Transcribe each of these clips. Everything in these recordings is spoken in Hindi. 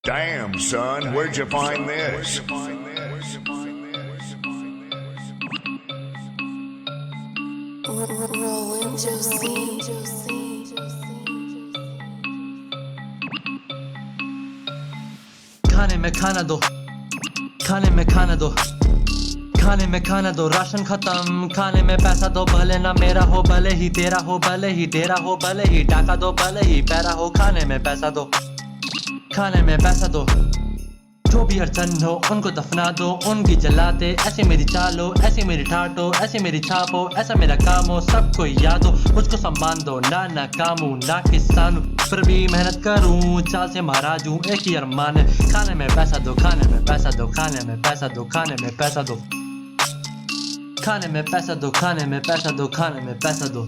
Damn, son, where'd you find this? Roland Josie. खाने में खाना दो, खाने में खाना दो, खाने में खाना दो, राशन खत्म, खाने में पैसा दो, भले ना मेरा हो भले ही तेरा हो, भले ही तेरा हो भले ही टाका दो, भले ही पैरा हो, खाने में पैसा दो, खाने में पैसा दो। जो भी अड़चन हो उनको दफना दो, उनकी जलाते, ऐसी मेरी चाल हो, ऐसी मेरी ठाट हो, ऐसी मेरी छाप हो, ऐसा मेरा काम हो, सबको याद हो, मुझको सम्मान दो, ना नाकाम हूँ ना किसान हूँ, पर भी मेहनत करूँ, चाल से महाराज हूँ, एक ही अरमान है, खाने में पैसा दो, खाने में पैसा दो, खाने में पैसा दो, खाने में पैसा दो, खाने में पैसा दो, खाने में पैसा दो, खाने में पैसा दो।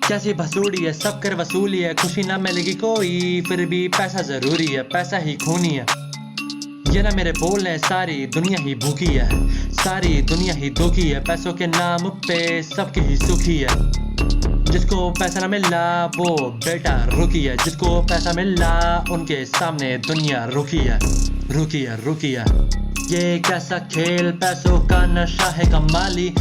कैसी भसूड़ी है, सब कर वसूली है, खुशी ना मिलेगी कोई, फिर भी पैसा जरूरी है, पैसा ही खूनी है। ये ना मेरे बोल है, सारी दुनिया ही भूखी है, सारी दुनिया ही दुखी है, पैसों के नाम पे सबकी ही सुखी है। जिसको पैसा ना मिला वो बेटा रुकी है, जिसको पैसा मिला उनके सामने दुनिया रुकी है, रुकी है, रुकी है। ये कैसा खेल, पैसों का नशा है कमाली,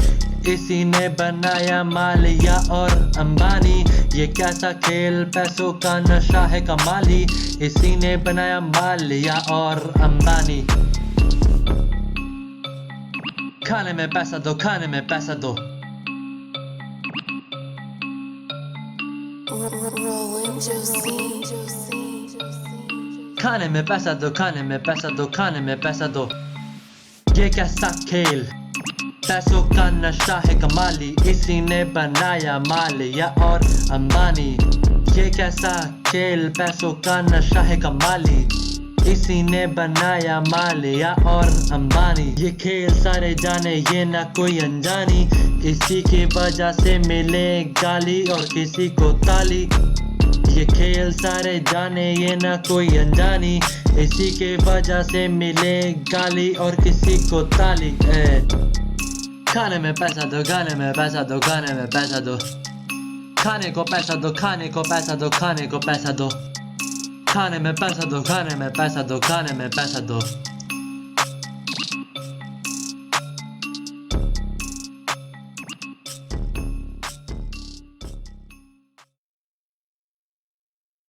इसी ने बनाया मालिया और अंबानी। ये कैसा खेल, पैसों का नशा है कमाली, इसी ने बनाया मालिया और अंबानी। खाने में पैसा दो, खाने में पैसा दो, Roland Josie. खाने में पैसा दो, खाने में पैसा दो, खाने में पैसा दो। ये कैसा खेल, पैसों का नशा है कमाली, इसी ने बनाया मालिया और अंबानी। ये कैसा खेल, पैसों का नशा है कमाली, इसी ने बनाया मालिया और अंबानी। ये खेल सारे जाने, ये ना कोई अनजानी, इसी की वजह से मिले गाली और किसी को ताली। ये खेल सारे जाने, ये ना कोई अनजानी, इसी के वजह से मिले गाली और किसी को ताली। खाने में पैसा दो, खाने में पैसा दो, खाने में पैसा दो, खाने को पैसा दो, खाने को पैसा दो, खाने को पैसा दो, खाने में पैसा दो, खाने में पैसा दो, खाने में पैसा दो।